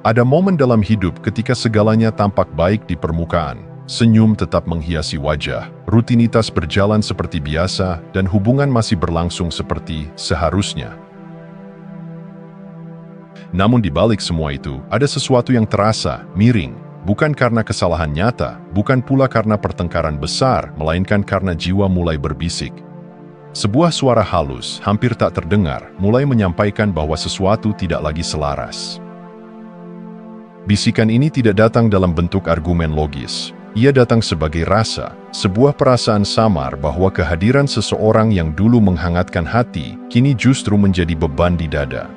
Ada momen dalam hidup ketika segalanya tampak baik di permukaan, senyum tetap menghiasi wajah, rutinitas berjalan seperti biasa, dan hubungan masih berlangsung seperti seharusnya. Namun di balik semua itu, ada sesuatu yang terasa miring, bukan karena kesalahan nyata, bukan pula karena pertengkaran besar, melainkan karena jiwa mulai berbisik. Sebuah suara halus, hampir tak terdengar, mulai menyampaikan bahwa sesuatu tidak lagi selaras. Bisikan ini tidak datang dalam bentuk argumen logis. Ia datang sebagai rasa, sebuah perasaan samar bahwa kehadiran seseorang yang dulu menghangatkan hati, kini justru menjadi beban di dada.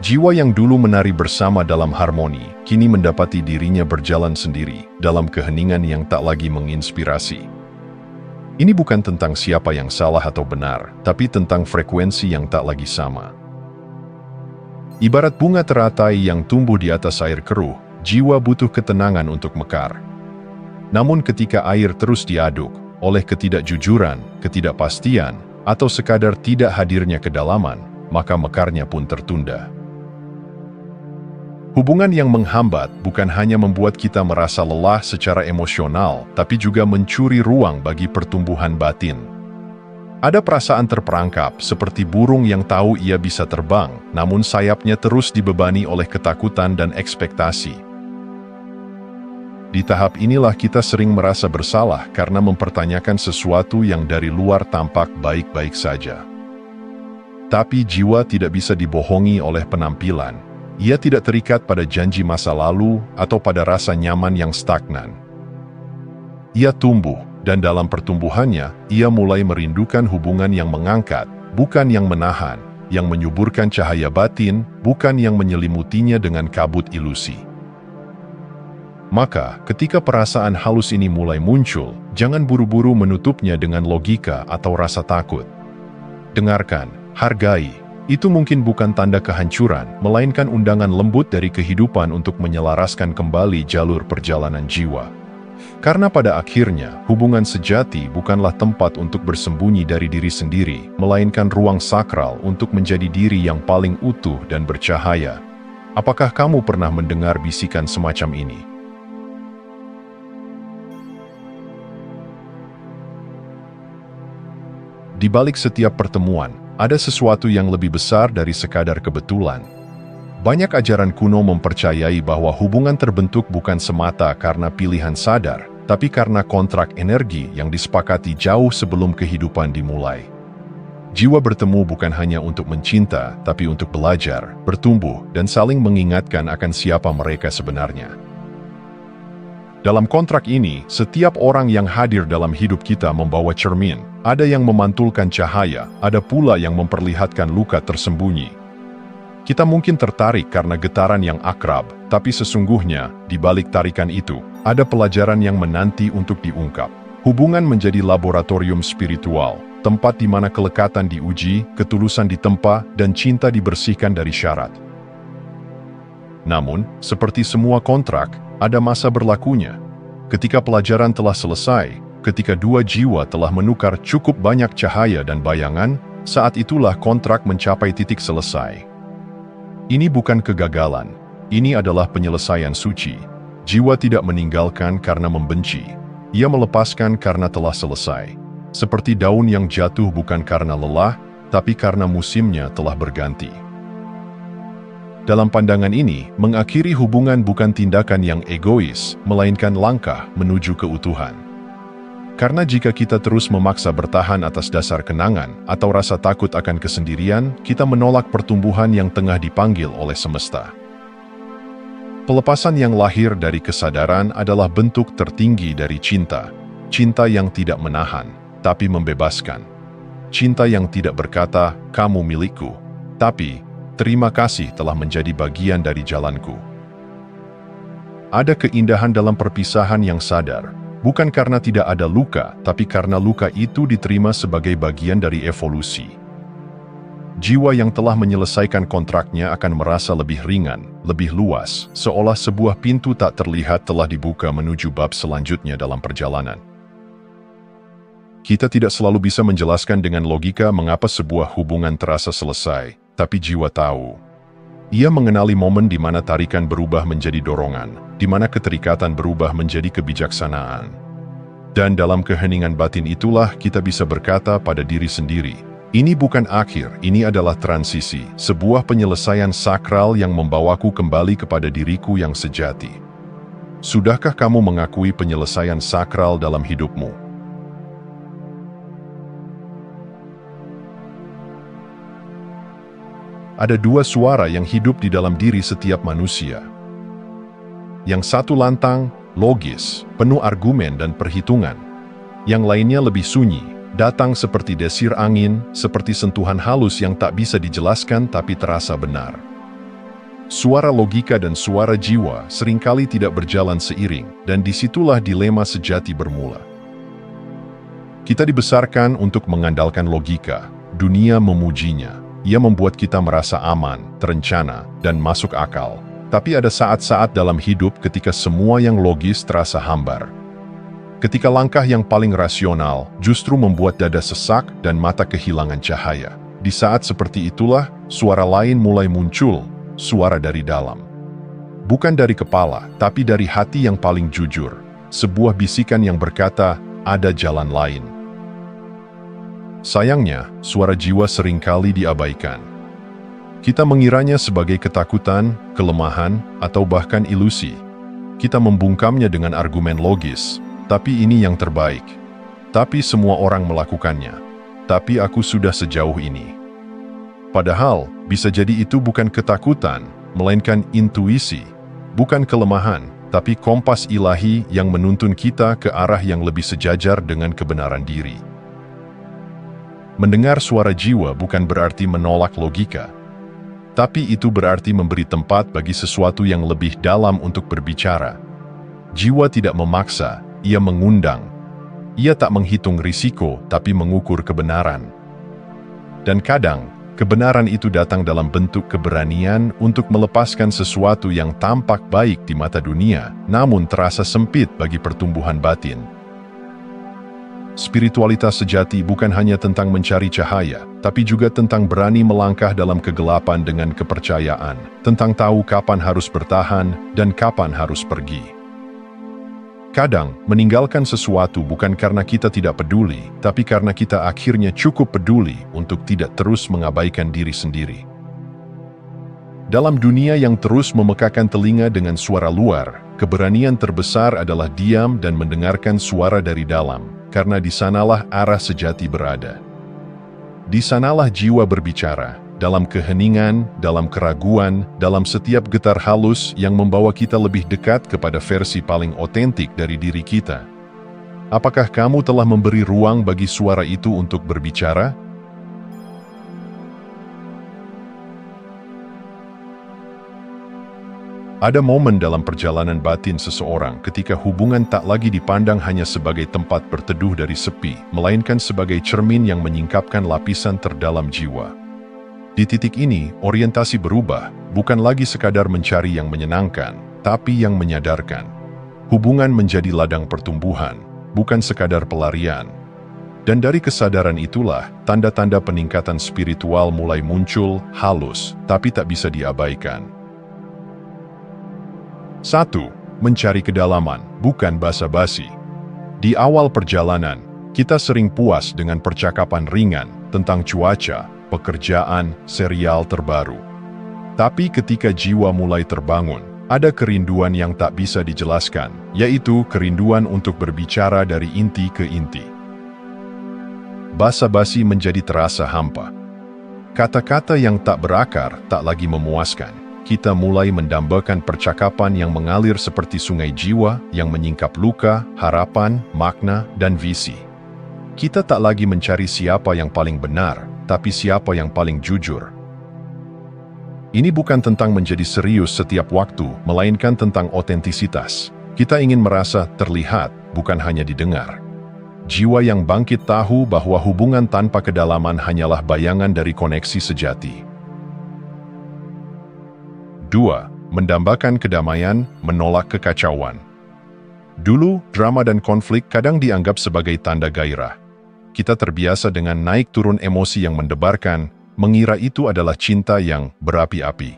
Jiwa yang dulu menari bersama dalam harmoni, kini mendapati dirinya berjalan sendiri, dalam keheningan yang tak lagi menginspirasi. Ini bukan tentang siapa yang salah atau benar, tapi tentang frekuensi yang tak lagi sama. Ibarat bunga teratai yang tumbuh di atas air keruh, jiwa butuh ketenangan untuk mekar. Namun ketika air terus diaduk, oleh ketidakjujuran, ketidakpastian, atau sekadar tidak hadirnya kedalaman, maka mekarnya pun tertunda. Hubungan yang menghambat bukan hanya membuat kita merasa lelah secara emosional, tapi juga mencuri ruang bagi pertumbuhan batin. Ada perasaan terperangkap, seperti burung yang tahu ia bisa terbang, namun sayapnya terus dibebani oleh ketakutan dan ekspektasi. Di tahap inilah kita sering merasa bersalah karena mempertanyakan sesuatu yang dari luar tampak baik-baik saja. Tapi jiwa tidak bisa dibohongi oleh penampilan. Ia tidak terikat pada janji masa lalu atau pada rasa nyaman yang stagnan. Ia tumbuh. Dan dalam pertumbuhannya, ia mulai merindukan hubungan yang mengangkat, bukan yang menahan, yang menyuburkan cahaya batin, bukan yang menyelimutinya dengan kabut ilusi. Maka, ketika perasaan halus ini mulai muncul, jangan buru-buru menutupnya dengan logika atau rasa takut. Dengarkan, hargai. Itu mungkin bukan tanda kehancuran, melainkan undangan lembut dari kehidupan untuk menyelaraskan kembali jalur perjalanan jiwa. Karena pada akhirnya, hubungan sejati bukanlah tempat untuk bersembunyi dari diri sendiri, melainkan ruang sakral untuk menjadi diri yang paling utuh dan bercahaya. Apakah kamu pernah mendengar bisikan semacam ini? Di balik setiap pertemuan, ada sesuatu yang lebih besar dari sekadar kebetulan. Banyak ajaran kuno mempercayai bahwa hubungan terbentuk bukan semata karena pilihan sadar, tapi karena kontrak energi yang disepakati jauh sebelum kehidupan dimulai. Jiwa bertemu bukan hanya untuk mencinta, tapi untuk belajar, bertumbuh, dan saling mengingatkan akan siapa mereka sebenarnya. Dalam kontrak ini, setiap orang yang hadir dalam hidup kita membawa cermin. Ada yang memantulkan cahaya, ada pula yang memperlihatkan luka tersembunyi. Kita mungkin tertarik karena getaran yang akrab, tapi sesungguhnya, di balik tarikan itu, ada pelajaran yang menanti untuk diungkap. Hubungan menjadi laboratorium spiritual, tempat di mana kelekatan diuji, ketulusan ditempa, dan cinta dibersihkan dari syarat. Namun, seperti semua kontrak, ada masa berlakunya. Ketika pelajaran telah selesai, ketika dua jiwa telah menukar cukup banyak cahaya dan bayangan, saat itulah kontrak mencapai titik selesai. Ini bukan kegagalan, ini adalah penyelesaian suci. Jiwa tidak meninggalkan karena membenci, ia melepaskan karena telah selesai. Seperti daun yang jatuh bukan karena lelah, tapi karena musimnya telah berganti. Dalam pandangan ini, mengakhiri hubungan bukan tindakan yang egois, melainkan langkah menuju keutuhan. Karena jika kita terus memaksa bertahan atas dasar kenangan atau rasa takut akan kesendirian, kita menolak pertumbuhan yang tengah dipanggil oleh semesta. Pelepasan yang lahir dari kesadaran adalah bentuk tertinggi dari cinta. Cinta yang tidak menahan, tapi membebaskan. Cinta yang tidak berkata, "Kamu milikku," tapi, "Terima kasih telah menjadi bagian dari jalanku." Ada keindahan dalam perpisahan yang sadar. Bukan karena tidak ada luka, tapi karena luka itu diterima sebagai bagian dari evolusi. Jiwa yang telah menyelesaikan kontraknya akan merasa lebih ringan, lebih luas, seolah sebuah pintu tak terlihat telah dibuka menuju bab selanjutnya dalam perjalanan. Kita tidak selalu bisa menjelaskan dengan logika mengapa sebuah hubungan terasa selesai, tapi jiwa tahu. Ia mengenali momen di mana tarikan berubah menjadi dorongan, di mana keterikatan berubah menjadi kebijaksanaan. Dan dalam keheningan batin itulah kita bisa berkata pada diri sendiri, ini bukan akhir, ini adalah transisi, sebuah penyelesaian sakral yang membawaku kembali kepada diriku yang sejati. Sudahkah kamu mengakui penyelesaian sakral dalam hidupmu? Ada dua suara yang hidup di dalam diri setiap manusia. Yang satu lantang, logis, penuh argumen dan perhitungan. Yang lainnya lebih sunyi, datang seperti desir angin, seperti sentuhan halus yang tak bisa dijelaskan tapi terasa benar. Suara logika dan suara jiwa seringkali tidak berjalan seiring, dan disitulah dilema sejati bermula. Kita dibesarkan untuk mengandalkan logika, dunia memujinya. Ia membuat kita merasa aman, terencana, dan masuk akal. Tapi ada saat-saat dalam hidup ketika semua yang logis terasa hambar. Ketika langkah yang paling rasional justru membuat dada sesak dan mata kehilangan cahaya. Di saat seperti itulah, suara lain mulai muncul, suara dari dalam. Bukan dari kepala, tapi dari hati yang paling jujur. Sebuah bisikan yang berkata, ada jalan lain. Sayangnya, suara jiwa seringkali diabaikan. Kita mengiranya sebagai ketakutan, kelemahan, atau bahkan ilusi. Kita membungkamnya dengan argumen logis, tapi ini yang terbaik. Tapi semua orang melakukannya. Tapi aku sudah sejauh ini. Padahal, bisa jadi itu bukan ketakutan, melainkan intuisi. Bukan kelemahan, tapi kompas ilahi yang menuntun kita ke arah yang lebih sejajar dengan kebenaran diri. Mendengar suara jiwa bukan berarti menolak logika. Tapi itu berarti memberi tempat bagi sesuatu yang lebih dalam untuk berbicara. Jiwa tidak memaksa, ia mengundang. Ia tak menghitung risiko, tapi mengukur kebenaran. Dan kadang, kebenaran itu datang dalam bentuk keberanian untuk melepaskan sesuatu yang tampak baik di mata dunia, namun terasa sempit bagi pertumbuhan batin. Spiritualitas sejati bukan hanya tentang mencari cahaya, tapi juga tentang berani melangkah dalam kegelapan dengan kepercayaan, tentang tahu kapan harus bertahan dan kapan harus pergi. Kadang, meninggalkan sesuatu bukan karena kita tidak peduli, tapi karena kita akhirnya cukup peduli untuk tidak terus mengabaikan diri sendiri. Dalam dunia yang terus memekakan telinga dengan suara luar, keberanian terbesar adalah diam dan mendengarkan suara dari dalam. Karena di sanalah arah sejati berada. Di sanalah jiwa berbicara, dalam keheningan, dalam keraguan, dalam setiap getar halus yang membawa kita lebih dekat kepada versi paling otentik dari diri kita. Apakah kamu telah memberi ruang bagi suara itu untuk berbicara? Ada momen dalam perjalanan batin seseorang ketika hubungan tak lagi dipandang hanya sebagai tempat berteduh dari sepi, melainkan sebagai cermin yang menyingkapkan lapisan terdalam jiwa. Di titik ini, orientasi berubah, bukan lagi sekadar mencari yang menyenangkan, tapi yang menyadarkan. Hubungan menjadi ladang pertumbuhan, bukan sekadar pelarian. Dan dari kesadaran itulah, tanda-tanda peningkatan spiritual mulai muncul, halus, tapi tak bisa diabaikan. 1. Mencari kedalaman, bukan basa-basi. Di awal perjalanan, kita sering puas dengan percakapan ringan tentang cuaca, pekerjaan, serial terbaru. Tapi ketika jiwa mulai terbangun, ada kerinduan yang tak bisa dijelaskan, yaitu kerinduan untuk berbicara dari inti ke inti. Basa-basi menjadi terasa hampa. Kata-kata yang tak berakar tak lagi memuaskan. Kita mulai mendambakan percakapan yang mengalir seperti sungai jiwa yang menyingkap luka, harapan, makna, dan visi. Kita tak lagi mencari siapa yang paling benar, tapi siapa yang paling jujur. Ini bukan tentang menjadi serius setiap waktu, melainkan tentang otentisitas. Kita ingin merasa terlihat, bukan hanya didengar. Jiwa yang bangkit tahu bahwa hubungan tanpa kedalaman hanyalah bayangan dari koneksi sejati. 2. Mendambakan kedamaian, menolak kekacauan. Dulu, drama dan konflik kadang dianggap sebagai tanda gairah. Kita terbiasa dengan naik turun emosi yang mendebarkan, mengira itu adalah cinta yang berapi-api.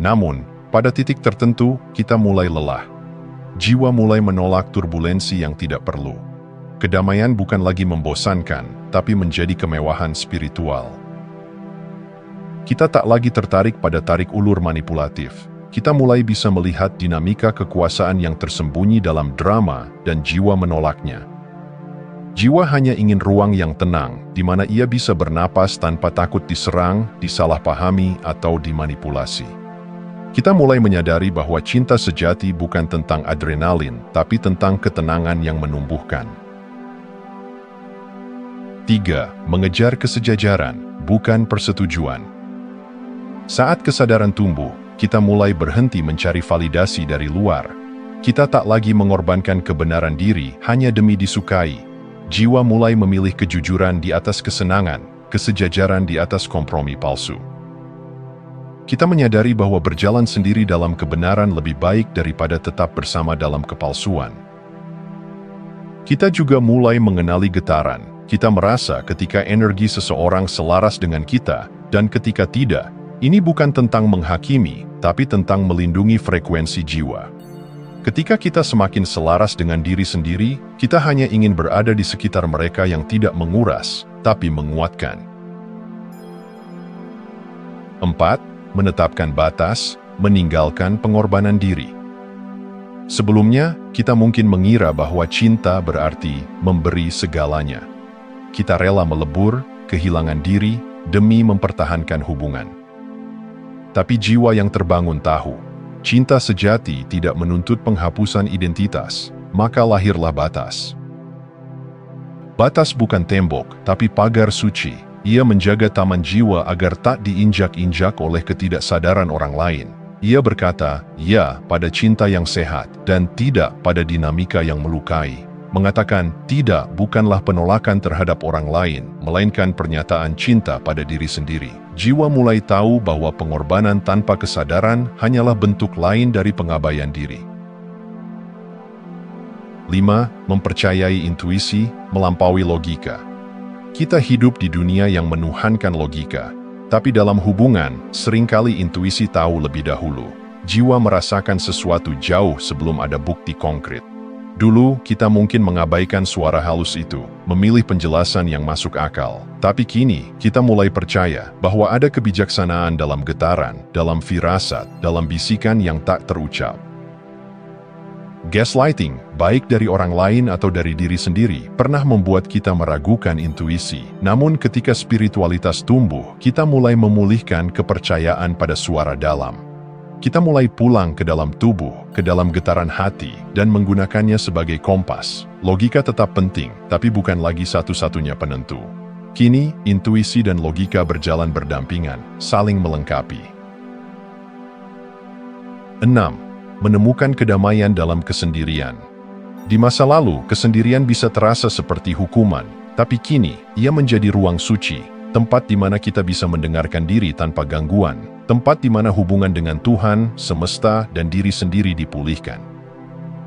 Namun, pada titik tertentu, kita mulai lelah. Jiwa mulai menolak turbulensi yang tidak perlu. Kedamaian bukan lagi membosankan, tapi menjadi kemewahan spiritual. Kita tak lagi tertarik pada tarik ulur manipulatif. Kita mulai bisa melihat dinamika kekuasaan yang tersembunyi dalam drama dan jiwa menolaknya. Jiwa hanya ingin ruang yang tenang, di mana ia bisa bernapas tanpa takut diserang, disalahpahami, atau dimanipulasi. Kita mulai menyadari bahwa cinta sejati bukan tentang adrenalin, tapi tentang ketenangan yang menumbuhkan. 3. Mengejar kesejajaran, bukan persetujuan. Saat kesadaran tumbuh, kita mulai berhenti mencari validasi dari luar. Kita tak lagi mengorbankan kebenaran diri hanya demi disukai. Jiwa mulai memilih kejujuran di atas kesenangan, kesejajaran di atas kompromi palsu. Kita menyadari bahwa berjalan sendiri dalam kebenaran lebih baik daripada tetap bersama dalam kepalsuan. Kita juga mulai mengenali getaran. Kita merasa ketika energi seseorang selaras dengan kita, dan ketika tidak. Ini bukan tentang menghakimi, tapi tentang melindungi frekuensi jiwa. Ketika kita semakin selaras dengan diri sendiri, kita hanya ingin berada di sekitar mereka yang tidak menguras, tapi menguatkan. 4. Menetapkan batas, meninggalkan pengorbanan diri. Sebelumnya, kita mungkin mengira bahwa cinta berarti memberi segalanya. Kita rela melebur, kehilangan diri, demi mempertahankan hubungan. Tapi jiwa yang terbangun tahu, cinta sejati tidak menuntut penghapusan identitas, maka lahirlah batas. Batas bukan tembok, tapi pagar suci. Ia menjaga taman jiwa agar tak diinjak-injak oleh ketidaksadaran orang lain. Ia berkata, ya pada cinta yang sehat, dan tidak pada dinamika yang melukai. Mengatakan tidak bukanlah penolakan terhadap orang lain, melainkan pernyataan cinta pada diri sendiri. Jiwa mulai tahu bahwa pengorbanan tanpa kesadaran hanyalah bentuk lain dari pengabaian diri. 5. Mempercayai intuisi, melampaui logika. Kita hidup di dunia yang menuhankan logika, tapi dalam hubungan, seringkali intuisi tahu lebih dahulu. Jiwa merasakan sesuatu jauh sebelum ada bukti konkret. Dulu, kita mungkin mengabaikan suara halus itu, memilih penjelasan yang masuk akal. Tapi kini, kita mulai percaya bahwa ada kebijaksanaan dalam getaran, dalam firasat, dalam bisikan yang tak terucap. Gaslighting, baik dari orang lain atau dari diri sendiri, pernah membuat kita meragukan intuisi. Namun ketika spiritualitas tumbuh, kita mulai memulihkan kepercayaan pada suara dalam. Kita mulai pulang ke dalam tubuh, ke dalam getaran hati, dan menggunakannya sebagai kompas. Logika tetap penting, tapi bukan lagi satu-satunya penentu. Kini, intuisi dan logika berjalan berdampingan, saling melengkapi. 6. Menemukan kedamaian dalam kesendirian. Di masa lalu, kesendirian bisa terasa seperti hukuman, tapi kini, ia menjadi ruang suci, tempat di mana kita bisa mendengarkan diri tanpa gangguan. Tempat di mana hubungan dengan Tuhan, semesta, dan diri sendiri dipulihkan.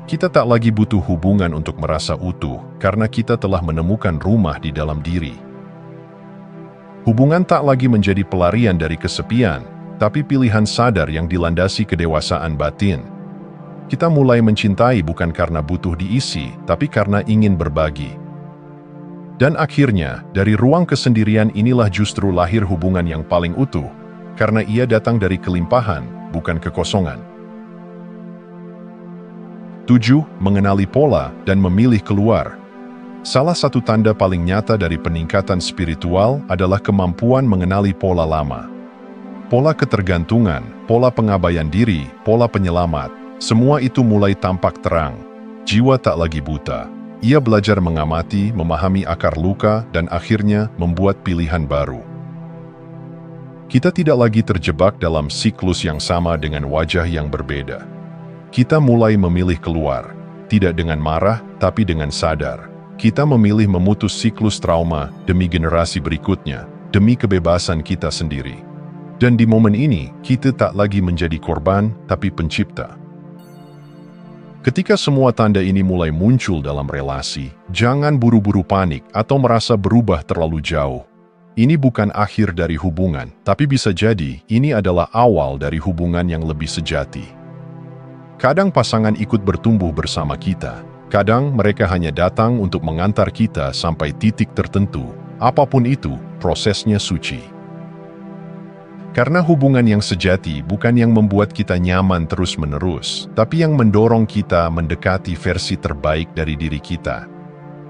Kita tak lagi butuh hubungan untuk merasa utuh, karena kita telah menemukan rumah di dalam diri. Hubungan tak lagi menjadi pelarian dari kesepian, tapi pilihan sadar yang dilandasi kedewasaan batin. Kita mulai mencintai bukan karena butuh diisi, tapi karena ingin berbagi. Dan akhirnya, dari ruang kesendirian inilah justru lahir hubungan yang paling utuh, karena ia datang dari kelimpahan, bukan kekosongan. 7. Mengenali pola dan memilih keluar. Salah satu tanda paling nyata dari peningkatan spiritual adalah kemampuan mengenali pola lama. Pola ketergantungan, pola pengabaian diri, pola penyelamat, semua itu mulai tampak terang. Jiwa tak lagi buta. Ia belajar mengamati, memahami akar luka, dan akhirnya membuat pilihan baru. Kita tidak lagi terjebak dalam siklus yang sama dengan wajah yang berbeda. Kita mulai memilih keluar, tidak dengan marah, tapi dengan sadar. Kita memilih memutus siklus trauma demi generasi berikutnya, demi kebebasan kita sendiri. Dan di momen ini, kita tak lagi menjadi korban, tapi pencipta. Ketika semua tanda ini mulai muncul dalam relasi, jangan buru-buru panik atau merasa berubah terlalu jauh. Ini bukan akhir dari hubungan, tapi bisa jadi ini adalah awal dari hubungan yang lebih sejati. Kadang pasangan ikut bertumbuh bersama kita. Kadang mereka hanya datang untuk mengantar kita sampai titik tertentu. Apapun itu, prosesnya suci. Karena hubungan yang sejati bukan yang membuat kita nyaman terus-menerus, tapi yang mendorong kita mendekati versi terbaik dari diri kita.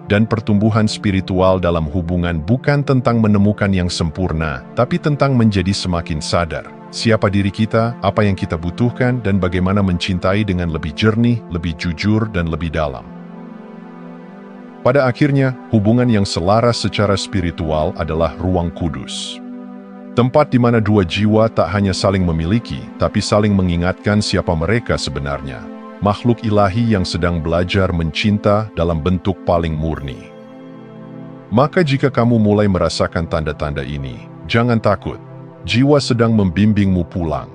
Dan pertumbuhan spiritual dalam hubungan bukan tentang menemukan yang sempurna, tapi tentang menjadi semakin sadar siapa diri kita, apa yang kita butuhkan, dan bagaimana mencintai dengan lebih jernih, lebih jujur, dan lebih dalam. Pada akhirnya, hubungan yang selaras secara spiritual adalah ruang kudus. Tempat di mana dua jiwa tak hanya saling memiliki, tapi saling mengingatkan siapa mereka sebenarnya. Makhluk ilahi yang sedang belajar mencinta dalam bentuk paling murni. Maka jika kamu mulai merasakan tanda-tanda ini, jangan takut. Jiwa sedang membimbingmu pulang.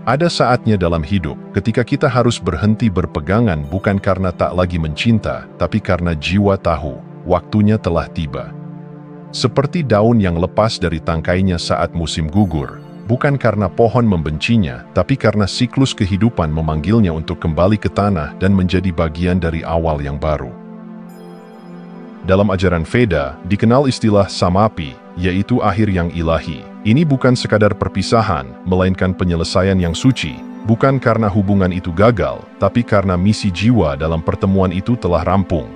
Ada saatnya dalam hidup ketika kita harus berhenti berpegangan bukan karena tak lagi mencinta, tapi karena jiwa tahu waktunya telah tiba. Seperti daun yang lepas dari tangkainya saat musim gugur, bukan karena pohon membencinya, tapi karena siklus kehidupan memanggilnya untuk kembali ke tanah dan menjadi bagian dari awal yang baru. Dalam ajaran Veda, dikenal istilah samapi, yaitu akhir yang ilahi. Ini bukan sekadar perpisahan, melainkan penyelesaian yang suci, bukan karena hubungan itu gagal, tapi karena misi jiwa dalam pertemuan itu telah rampung.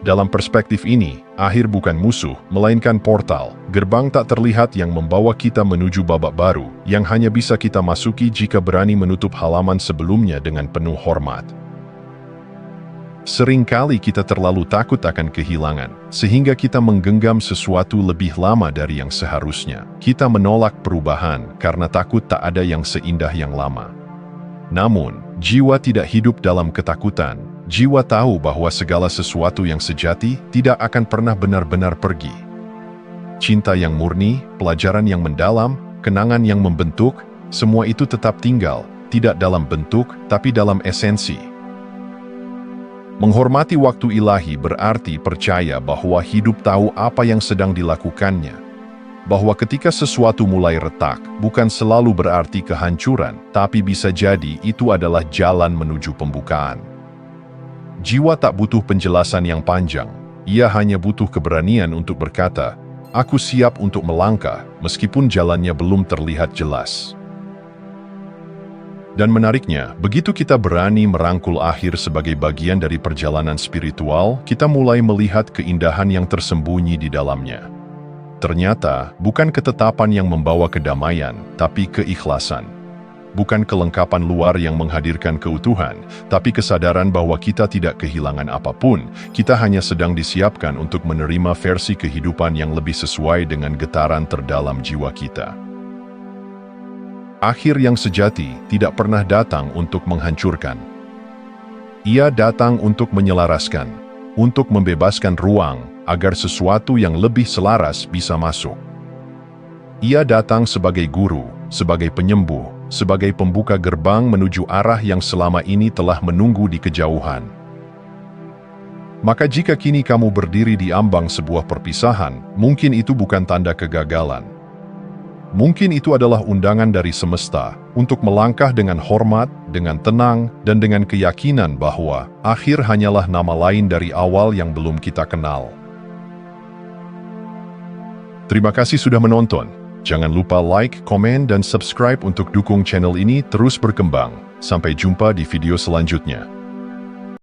Dalam perspektif ini, akhir bukan musuh, melainkan portal, gerbang tak terlihat yang membawa kita menuju babak baru, yang hanya bisa kita masuki jika berani menutup halaman sebelumnya dengan penuh hormat. Seringkali kita terlalu takut akan kehilangan, sehingga kita menggenggam sesuatu lebih lama dari yang seharusnya. Kita menolak perubahan karena takut tak ada yang seindah yang lama. Namun, jiwa tidak hidup dalam ketakutan. Jiwa tahu bahwa segala sesuatu yang sejati tidak akan pernah benar-benar pergi. Cinta yang murni, pelajaran yang mendalam, kenangan yang membentuk, semua itu tetap tinggal, tidak dalam bentuk, tapi dalam esensi. Menghormati waktu ilahi berarti percaya bahwa hidup tahu apa yang sedang dilakukannya. Bahwa ketika sesuatu mulai retak, bukan selalu berarti kehancuran, tapi bisa jadi itu adalah jalan menuju pembukaan. Jiwa tak butuh penjelasan yang panjang, ia hanya butuh keberanian untuk berkata, "Aku siap untuk melangkah," meskipun jalannya belum terlihat jelas. Dan menariknya, begitu kita berani merangkul akhir sebagai bagian dari perjalanan spiritual, kita mulai melihat keindahan yang tersembunyi di dalamnya. Ternyata, bukan ketetapan yang membawa kedamaian, tapi keikhlasan. Bukan kelengkapan luar yang menghadirkan keutuhan, tapi kesadaran bahwa kita tidak kehilangan apapun, kita hanya sedang disiapkan untuk menerima versi kehidupan yang lebih sesuai dengan getaran terdalam jiwa kita. Akhir yang sejati tidak pernah datang untuk menghancurkan. Ia datang untuk menyelaraskan, untuk membebaskan ruang agar sesuatu yang lebih selaras bisa masuk. Ia datang sebagai guru, sebagai penyembuh, sebagai pembuka gerbang menuju arah yang selama ini telah menunggu di kejauhan. Maka jika kini kamu berdiri di ambang sebuah perpisahan, mungkin itu bukan tanda kegagalan. Mungkin itu adalah undangan dari semesta untuk melangkah dengan hormat, dengan tenang, dan dengan keyakinan bahwa akhir hanyalah nama lain dari awal yang belum kita kenal. Terima kasih sudah menonton. Jangan lupa like, komen, dan subscribe untuk dukung channel ini terus berkembang. Sampai jumpa di video selanjutnya.